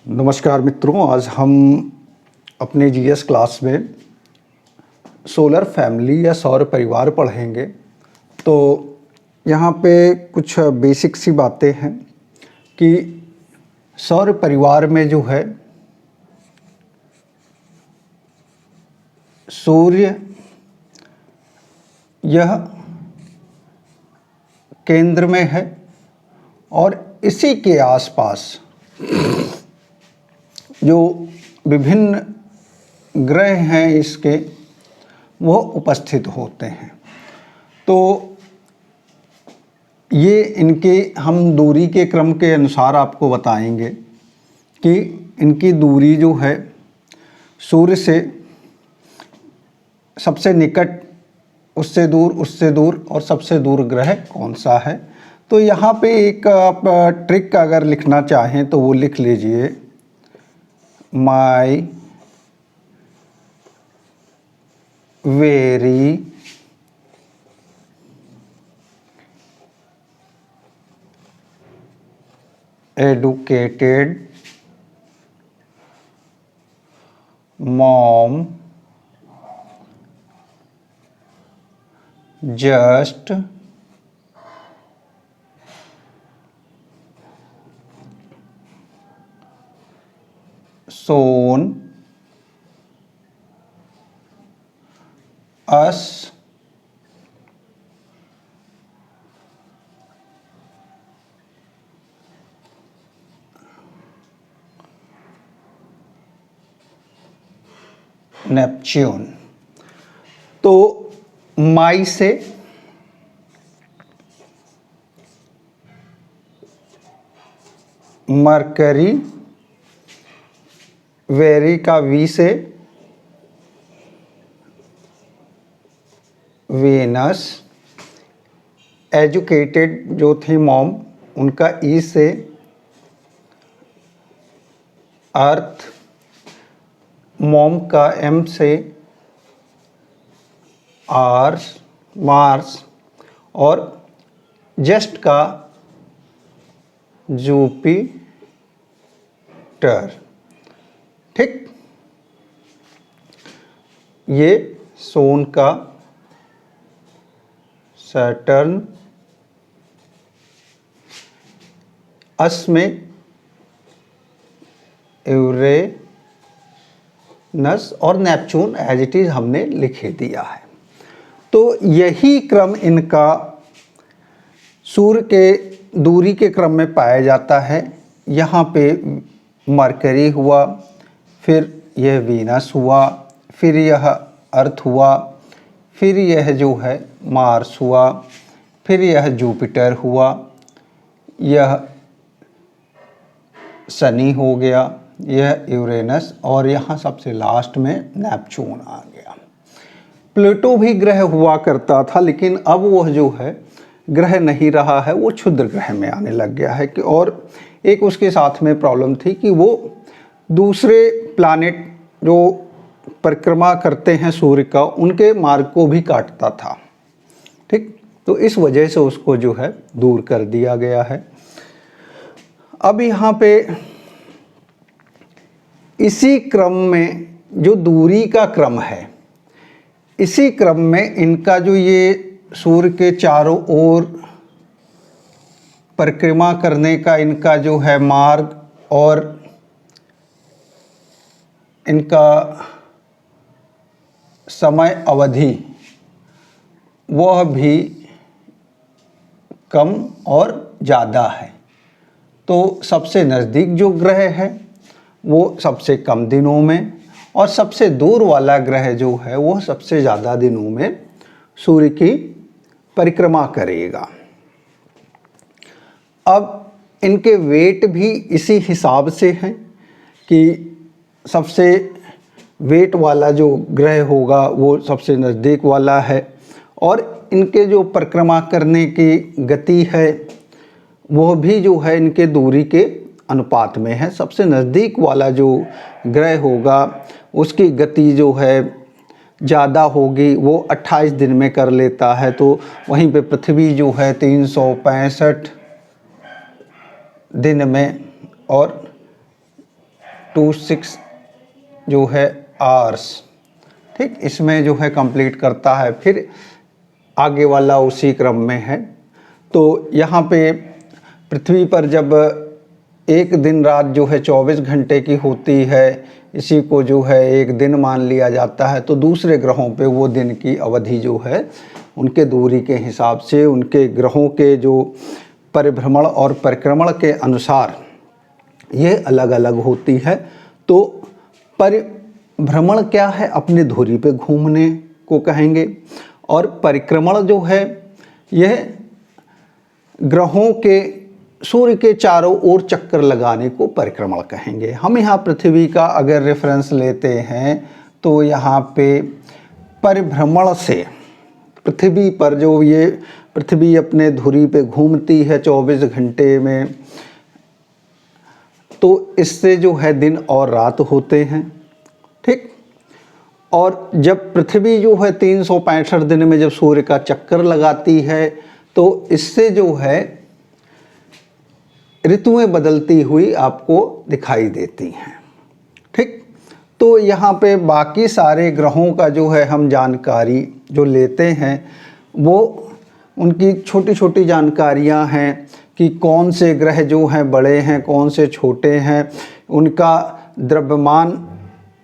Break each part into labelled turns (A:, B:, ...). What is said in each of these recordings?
A: नमस्कार मित्रों, आज हम अपने जीएस क्लास में सोलर फैमिली या सौर परिवार पढ़ेंगे। तो यहाँ पे कुछ बेसिक सी बातें हैं कि सौर परिवार में जो है सूर्य यह केंद्र में है और इसी के आसपास जो विभिन्न ग्रह हैं इसके वो उपस्थित होते हैं। तो ये इनके हम दूरी के क्रम के अनुसार आपको बताएंगे कि इनकी दूरी जो है सूर्य से सबसे निकट, उससे दूर और सबसे दूर ग्रह कौन सा है। तो यहाँ पे एक आप ट्रिक अगर लिखना चाहें तो वो लिख लीजिए, my very educated mom just shown us Neptune. तो माई से मरकरी, वेरी का वी से वेनस, एजुकेटेड जो थी मॉम उनका ई से अर्थ, मॉम का एम से मार्स और जस्ट का जुपिटर। ठीक, ये सोन का सैटर्न, अस में यूरेनस और नेपच्यून एज इट इज हमने लिख दिया है। तो यही क्रम इनका सूर्य के दूरी के क्रम में पाया जाता है। यहाँ पे मरकरी हुआ, फिर यह वीनस हुआ, फिर यह अर्थ हुआ, फिर यह जो है मार्स हुआ, फिर यह जुपिटर हुआ, यह शनि हो गया, यह यूरेनस और यहाँ सबसे लास्ट में नेपच्यून आ गया। प्लूटो भी ग्रह हुआ करता था, लेकिन अब वह जो है ग्रह नहीं रहा है, वो क्षुद्र ग्रह में आने लग गया है कि और एक उसके साथ में प्रॉब्लम थी कि वो दूसरे प्लैनेट जो परिक्रमा करते हैं सूर्य का, उनके मार्ग को भी काटता था। ठीक, तो इस वजह से उसको जो है दूर कर दिया गया है। अब यहाँ पे इसी क्रम में जो दूरी का क्रम है, इसी क्रम में इनका जो ये सूर्य के चारों ओर परिक्रमा करने का इनका जो है मार्ग और इनका समय अवधि वह भी कम और ज़्यादा है। तो सबसे नज़दीक जो ग्रह है वो सबसे कम दिनों में और सबसे दूर वाला ग्रह जो है वो सबसे ज़्यादा दिनों में सूर्य की परिक्रमा करेगा। अब इनके वेट भी इसी हिसाब से हैं कि सबसे वेट वाला जो ग्रह होगा वो सबसे नज़दीक वाला है और इनके जो परिक्रमा करने की गति है वो भी जो है इनके दूरी के अनुपात में है। सबसे नज़दीक वाला जो ग्रह होगा उसकी गति जो है ज़्यादा होगी, वो 28 दिन में कर लेता है। तो वहीं पे पृथ्वी जो है 365 दिन में और 26 जो है आवर्स, ठीक, इसमें जो है कंप्लीट करता है। फिर आगे वाला उसी क्रम में है। तो यहाँ पे पृथ्वी पर जब एक दिन रात जो है 24 घंटे की होती है, इसी को जो है एक दिन मान लिया जाता है। तो दूसरे ग्रहों पे वो दिन की अवधि जो है उनके दूरी के हिसाब से, उनके ग्रहों के जो परिभ्रमण और परिक्रमण के अनुसार ये अलग अलग होती है। तो परिभ्रमण क्या है? अपनी धुरी पे घूमने को कहेंगे, और परिक्रमण जो है यह ग्रहों के सूर्य के चारों ओर चक्कर लगाने को परिक्रमण कहेंगे। हम यहाँ पृथ्वी का अगर रेफरेंस लेते हैं तो यहाँ पे परिभ्रमण से पृथ्वी पर जो ये पृथ्वी अपने धुरी पे घूमती है 24 घंटे में, तो इससे जो है दिन और रात होते हैं, ठीक। और जब पृथ्वी जो है 365 दिन में जब सूर्य का चक्कर लगाती है तो इससे जो है ऋतुएं बदलती हुई आपको दिखाई देती हैं, ठीक। तो यहाँ पे बाकी सारे ग्रहों का जो है हम जानकारी जो लेते हैं वो उनकी छोटी छोटी जानकारियाँ हैं कि कौन से ग्रह जो हैं बड़े हैं, कौन से छोटे हैं, उनका द्रव्यमान,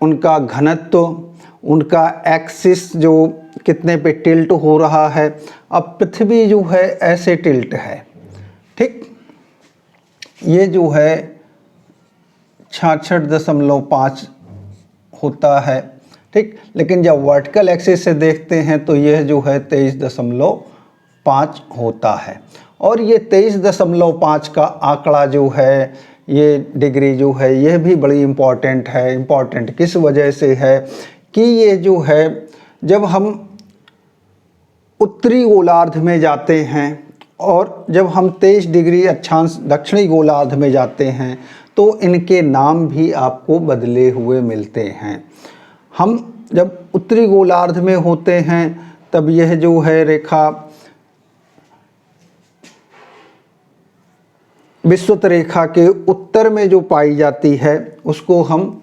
A: उनका घनत्व, उनका एक्सिस जो कितने पे टिल्ट हो रहा है। अब पृथ्वी जो है ऐसे टिल्ट है, ठीक, ये जो है 66.5 होता है, ठीक। लेकिन जब वर्टिकल एक्सिस से देखते हैं तो यह जो है 23.5 होता है। और ये 23.5 का आंकड़ा जो है, ये डिग्री जो है, यह भी बड़ी इम्पॉर्टेंट है। इम्पॉर्टेंट किस वजह से है कि ये जो है जब हम उत्तरी गोलार्ध में जाते हैं और जब हम 23 डिग्री अक्षांश दक्षिणी गोलार्ध में जाते हैं तो इनके नाम भी आपको बदले हुए मिलते हैं। हम जब उत्तरी गोलार्ध में होते हैं तब यह जो है रेखा विषुवत रेखा के उत्तर में जो पाई जाती है उसको हम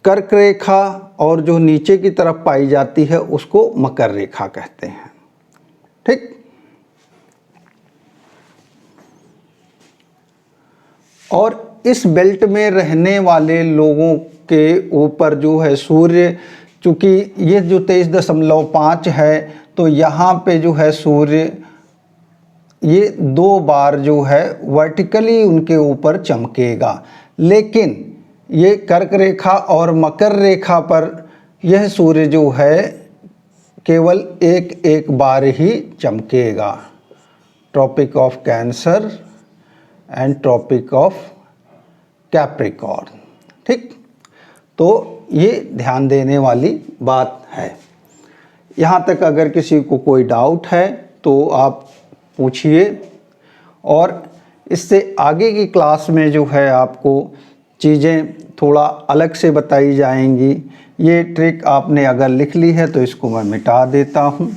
A: कर्क रेखा, और जो नीचे की तरफ पाई जाती है उसको मकर रेखा कहते हैं, ठीक। और इस बेल्ट में रहने वाले लोगों के ऊपर जो है सूर्य, चूँकि ये जो 23.5 है तो यहाँ पे जो है सूर्य ये 2 बार जो है वर्टिकली उनके ऊपर चमकेगा। लेकिन ये कर्क रेखा और मकर रेखा पर यह सूर्य जो है केवल एक बार ही चमकेगा। Tropic of cancer and tropic of Capricorn, ठीक। तो ये ध्यान देने वाली बात है। यहाँ तक अगर किसी को कोई डाउट है तो आप पूछिए, और इससे आगे की क्लास में जो है आपको चीज़ें थोड़ा अलग से बताई जाएंगी। ये ट्रिक आपने अगर लिख ली है तो इसको मैं मिटा देता हूँ।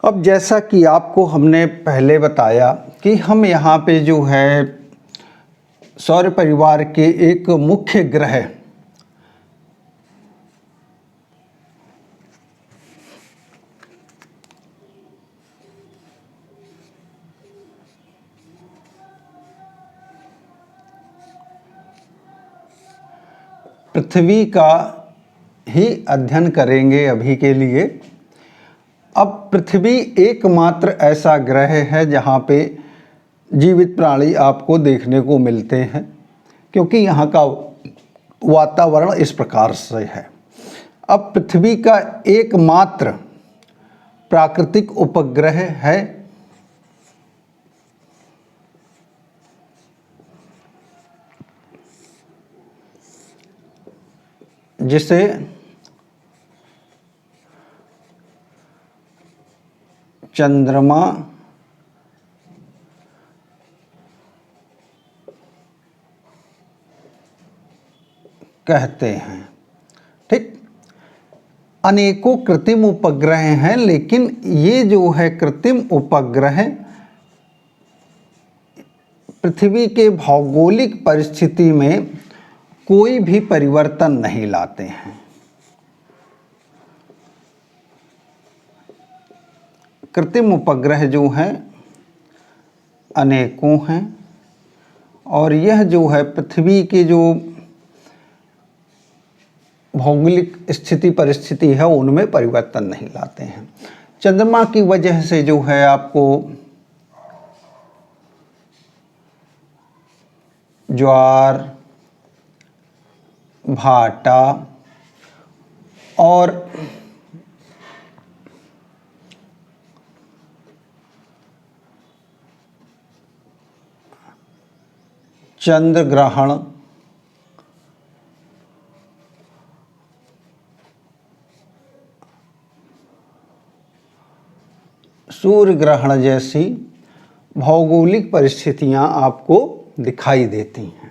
A: अब जैसा कि आपको हमने पहले बताया कि हम यहाँ पे जो है सौर परिवार के एक मुख्य ग्रह पृथ्वी का ही अध्ययन करेंगे अभी के लिए। अब पृथ्वी एकमात्र ऐसा ग्रह है जहाँ पे जीवित प्राणी आपको देखने को मिलते हैं, क्योंकि यहाँ का वातावरण इस प्रकार से है। अब पृथ्वी का एकमात्र प्राकृतिक उपग्रह है जिसे चंद्रमा कहते हैं। ठीक, अनेकों कृत्रिम उपग्रह हैं, लेकिन ये जो है कृत्रिम उपग्रह पृथ्वी के भौगोलिक परिस्थिति में कोई भी परिवर्तन नहीं लाते हैं। कृत्रिम उपग्रह जो हैं अनेकों हैं और यह जो है पृथ्वी के जो भौगोलिक स्थिति परिस्थिति है उनमें परिवर्तन नहीं लाते हैं। चंद्रमा की वजह से जो है आपको ज्वार, भाटा और चंद्र ग्रहण, सूर्य ग्रहण जैसी भौगोलिक परिस्थितियां आपको दिखाई देती हैं।